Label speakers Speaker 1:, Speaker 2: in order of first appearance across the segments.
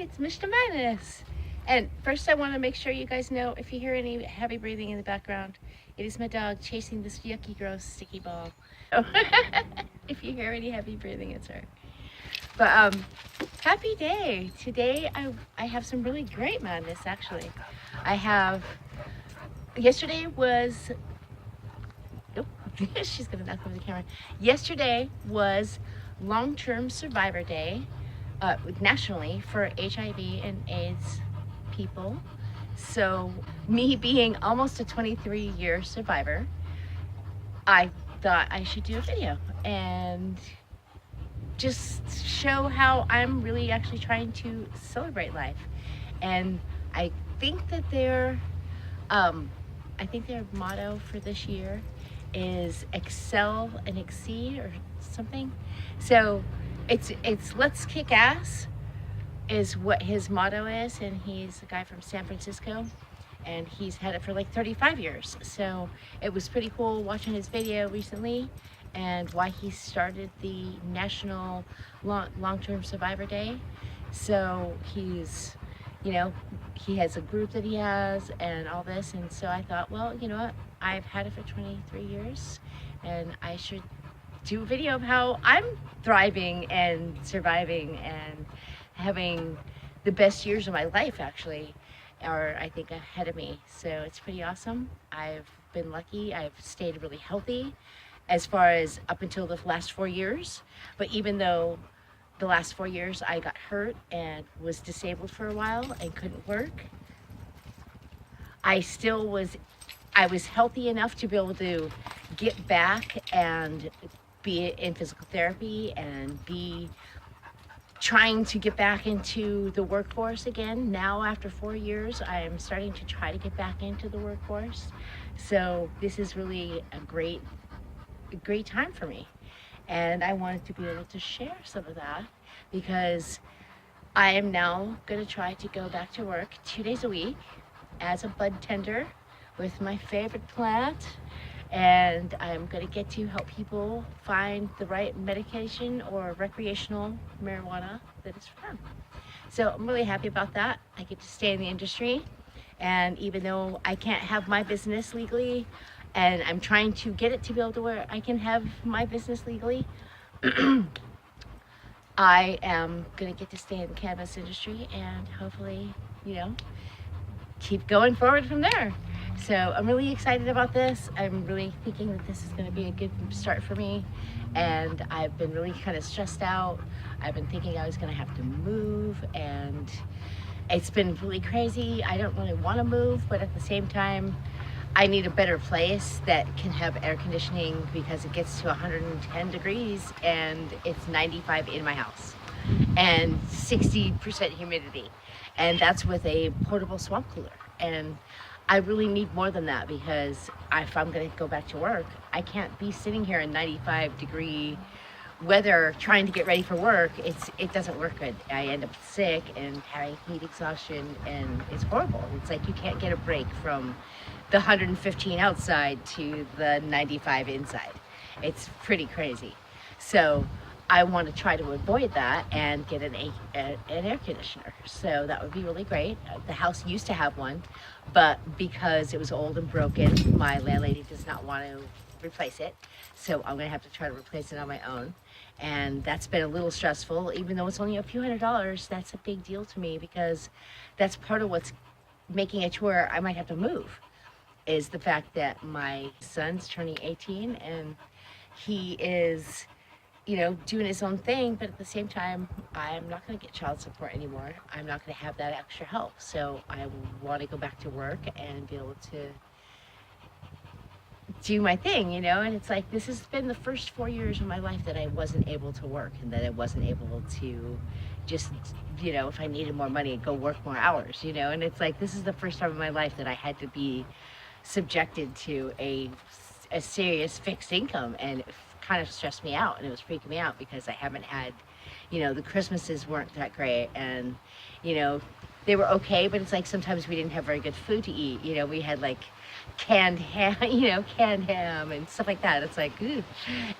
Speaker 1: it's Mr. Minus. And first I want to make sure you guys know, if you hear any heavy breathing in the background, it is my dog chasing this yucky, gross, sticky ball. So if you hear any heavy breathing, it's her. But happy day. Today I have some really great madness, actually. Yesterday was, oh, she's gonna knock over the camera. Yesterday was Long-Term Survivor Day, nationally, for HIV and AIDS people. So me being almost a 23-year survivor, I thought I should do a video and just show how I'm really actually trying to celebrate life. And I think that their motto for this year is excel and exceed or something. So it's let's kick ass is what his motto is, and he's a guy from San Francisco, and he's had it for like 35 years. So it was pretty cool watching his video recently and why he started the National Long-Term Survivor Day. So he's, he has a group that he has and all this, and so I thought, well, you know what, I've had it for 23 years and I should do a video of how I'm thriving and surviving and having the best years of my life, actually, are I think ahead of me. So it's pretty awesome. I've been lucky. I've stayed really healthy as far as up until the last 4 years. But even though the last 4 years I got hurt and was disabled for a while and couldn't work, I was healthy enough to be able to get back and be in physical therapy and be trying to get back into the workforce again. Now after 4 years, I am starting to try to get back into the workforce. So this is really a great time for me. And I wanted to be able to share some of that because I am now going to try to go back to work 2 days a week as a bud tender with my favorite plant. And I'm going to get to help people find the right medication or recreational marijuana that is for them. So I'm really happy about that. I get to stay in the industry, and even though I can't have my business legally, and I'm trying to get it to be able to where I can have my business legally, I am going to get to stay in the cannabis industry and hopefully, keep going forward from there. So I'm really excited about this. I'm really thinking that this is going to be a good start for me. And I've been really kind of stressed out. I've been thinking I was going to have to move, and it's been really crazy. I don't really want to move, but at the same time, I need a better place that can have air conditioning because it gets to 110 degrees and it's 95 in my house and 60% humidity. And that's with a portable swamp cooler. And I really need more than that because if I'm going to go back to work, I can't be sitting here in 95-degree weather trying to get ready for work. It doesn't work good. I end up sick and having heat exhaustion, and it's horrible. It's like you can't get a break from the 115 outside to the 95 inside. It's pretty crazy. So I want to try to avoid that and get an air conditioner. So that would be really great. The house used to have one, but because it was old and broken, my landlady does not want to replace it. So I'm gonna have to try to replace it on my own. And that's been a little stressful. Even though it's only a few $100s, that's a big deal to me because that's part of what's making it to where I might have to move, is the fact that my son's turning 18 and he is doing his own thing, but at the same time, I'm not going to get child support anymore. I'm not going to have that extra help. So I want to go back to work and be able to do my thing, and it's like, this has been the first 4 years of my life that I wasn't able to work and that I wasn't able to just, if I needed more money, go work more hours, and it's like, this is the first time in my life that I had to be subjected to a serious fixed income, and it kind of stressed me out, and it was freaking me out because I haven't had, the Christmases weren't that great, and they were okay, but it's like sometimes we didn't have very good food to eat. We had like canned ham, and stuff like that. It's like, ooh.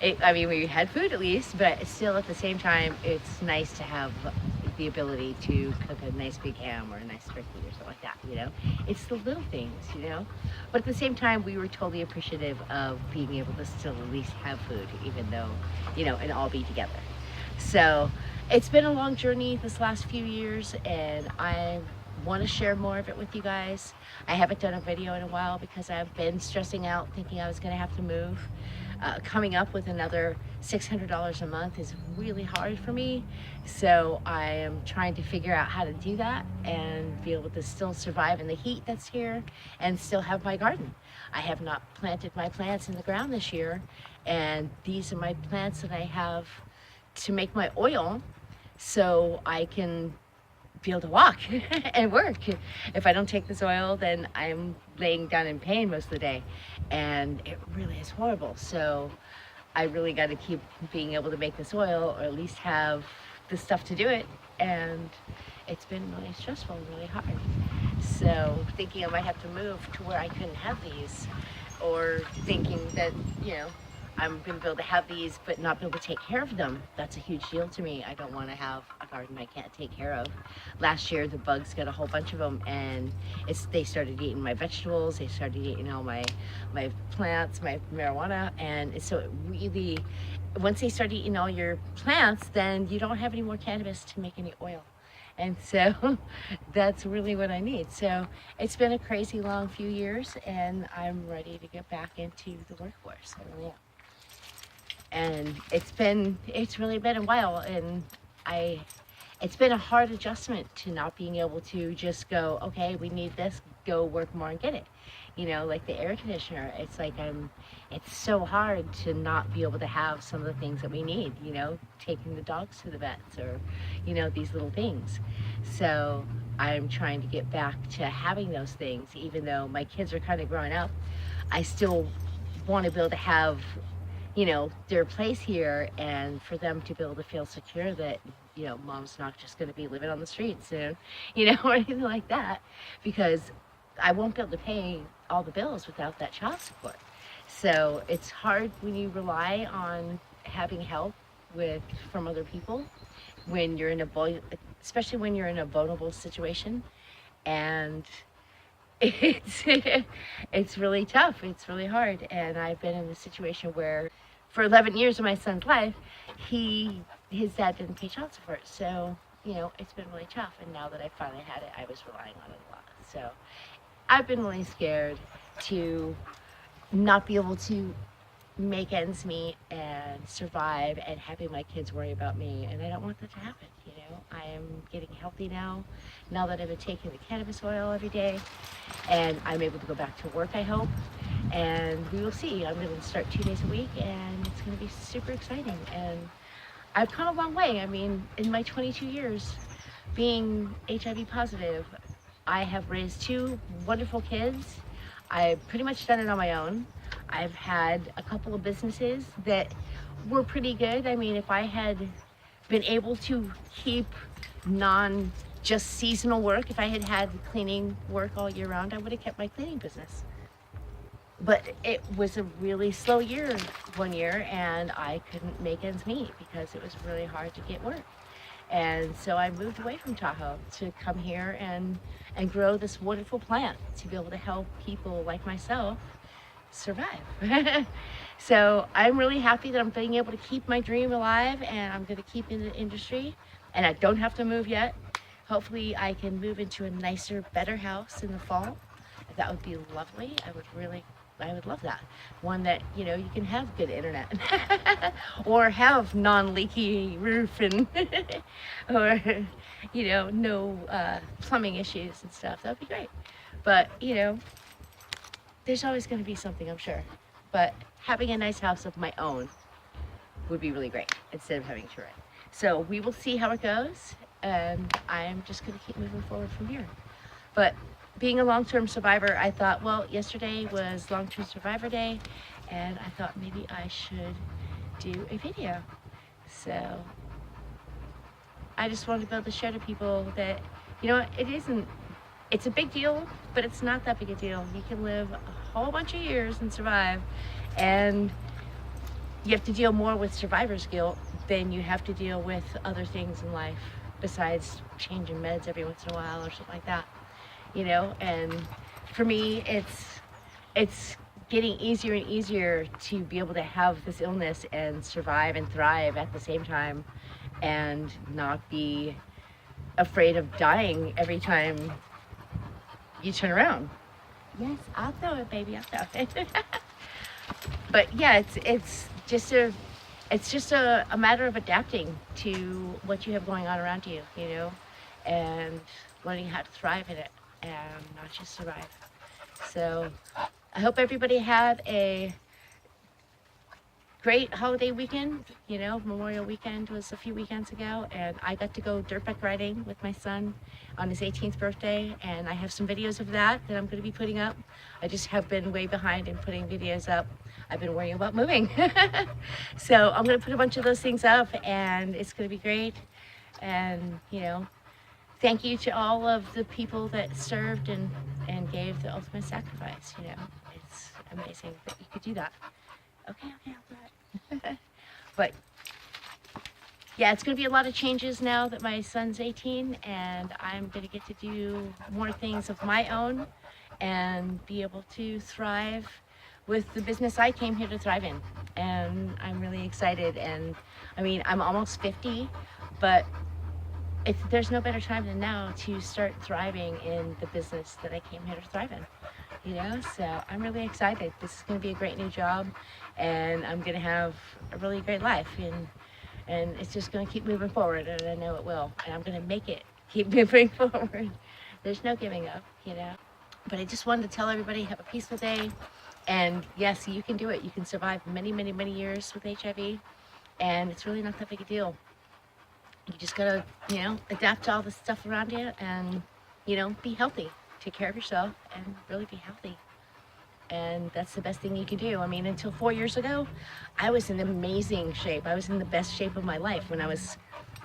Speaker 1: We had food at least, but still at the same time, it's nice to have the ability to cook a nice big ham or a nice turkey or something like that, you know? It's the little things, you know? But at the same time, we were totally appreciative of being able to still at least have food, even though, you know, and all be together. So it's been a long journey this last few years, and I want to share more of it with you guys. I haven't done a video in a while because I've been stressing out thinking I was going to have to move. Coming up with another $600 a month is really hard for me, so I am trying to figure out how to do that and be able to still survive in the heat that's here and still have my garden. I have not planted my plants in the ground this year, and these are my plants that I have to make my oil so I can be able to walk and work. If I don't take this oil, then I'm laying down in pain most of the day, and it really is horrible. So I really got to keep being able to make this oil, or at least have the stuff to do it, and it's been really stressful and really hard. So thinking I might have to move to where I couldn't have these, or thinking that, you know, I'm going to be able to have these but not be able to take care of them. That's a huge deal to me. I don't want to have a garden I can't take care of. Last year the bugs got a whole bunch of them, and they started eating my vegetables, they started eating all my plants, my marijuana, and so it really, once they start eating all your plants, then you don't have any more cannabis to make any oil. And so that's really what I need. So it's been a crazy long few years, and I'm ready to get back into the workforce. I really am. And it's really been a while, and it's been a hard adjustment to not being able to just go, okay, we need this, go work more and get it. You know, like the air conditioner, it's like it's so hard to not be able to have some of the things that we need, you know, taking the dogs to the vets, or, you know, these little things. So I'm trying to get back to having those things. Even though my kids are kind of growing up, I still want to be able to have, you know, their place here, and for them to be able to feel secure that, you know, mom's not just going to be living on the streets soon, you know, or anything like that, because I won't be able to pay all the bills without that child support. So it's hard when you rely on having help from other people when you're especially when you're in a vulnerable situation, and it's really tough. It's really hard. And I've been in a situation where for 11 years of my son's life, his dad didn't pay child support. So, you know, it's been really tough. And now that I finally had it, I was relying on it a lot. So I've been really scared to not be able to make ends meet and survive, and having my kids worry about me. And I don't want that to happen, you know. I am getting healthy now that I've been taking the cannabis oil every day, and I'm able to go back to work, I hope. And we will see. I'm going to start 2 days a week, and it's going to be super exciting. And I've come a long way. I mean, in my 22 years being HIV positive, I have raised 2 wonderful kids. I've pretty much done it on my own. I've had a couple of businesses that were pretty good. I mean, if I had been able to keep just seasonal work, if I had had cleaning work all year round, I would have kept my cleaning business. But it was a really slow year one year, and I couldn't make ends meet because it was really hard to get work. And so I moved away from Tahoe to come here and grow this wonderful plant to be able to help people like myself survive. So I'm really happy that I'm being able to keep my dream alive, and I'm going to keep in the industry, and I don't have to move yet. Hopefully I can move into a nicer, better house in the fall. That would be lovely. I would love that. One that, you know, you can have good internet or have non-leaky roof, and or, you know, no plumbing issues and stuff. That would be great. But, you know, there's always going to be something, I'm sure. But having a nice house of my own would be really great instead of having to rent. So we will see how it goes, and I'm just going to keep moving forward from here. But being a long-term survivor, I thought, well, yesterday was Long-Term Survivor Day, and I thought maybe I should do a video. So I just wanted to be able to show to people that, you know, it's a big deal, but it's not that big a deal. You can live a whole bunch of years and survive, and you have to deal more with survivor's guilt than you have to deal with other things in life. besides changing meds every once in a while or something like that, you know. And for me, it's getting easier and easier to be able to have this illness and survive and thrive at the same time, and not be afraid of dying every time you turn around. Yes, I'll throw it, baby. I'll throw it. But yeah, it's just a matter of adapting to what you have going on around you, you know, and learning how to thrive in it and not just survive. So I hope everybody had a great holiday weekend. You know, Memorial Weekend was a few weekends ago, and I got to go dirtbike riding with my son on his 18th birthday, and I have some videos of that I'm going to be putting up. I just have been way behind in putting videos up. I've been worrying about moving. So I'm going to put a bunch of those things up, and it's going to be great. And, you know, thank you to all of the people that served and gave the ultimate sacrifice. You know, it's amazing that you could do that. Okay, I'll do it. But yeah, it's going to be a lot of changes now that my son's 18, and I'm going to get to do more things of my own and be able to thrive with the business I came here to thrive in. And I'm really excited. And I mean, I'm almost 50, but there's no better time than now to start thriving in the business that I came here to thrive in. You know, so I'm really excited. This is going to be a great new job, and I'm going to have a really great life, and it's just going to keep moving forward, and I know it will, and I'm going to make it keep moving forward. There's no giving up, you know. But I just wanted to tell everybody, have a peaceful day, and yes, you can do it. You can survive many, many, many years with HIV, and it's really not that big a deal. You just got to, you know, adapt to all the stuff around you, and, you know, be healthy. Take care of yourself and really be healthy. And that's the best thing you can do. I mean, until 4 years ago, I was in amazing shape. I was in the best shape of my life when I was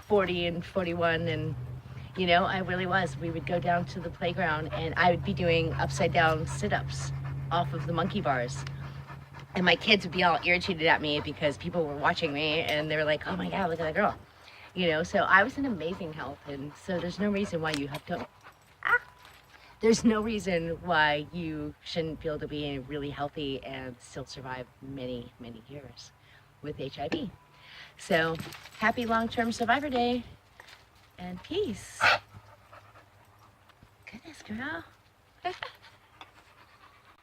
Speaker 1: 40 and 41. And, you know, I really was. We would go down to the playground, and I would be doing upside down sit-ups off of the monkey bars. And my kids would be all irritated at me because people were watching me, and they were like, oh my God, look at that girl. You know, so I was in amazing health. And so there's no reason why you have to... There's no reason why you shouldn't be able to be really healthy and still survive many, many years with HIV. So happy long-term survivor day, and peace. Goodness, girl.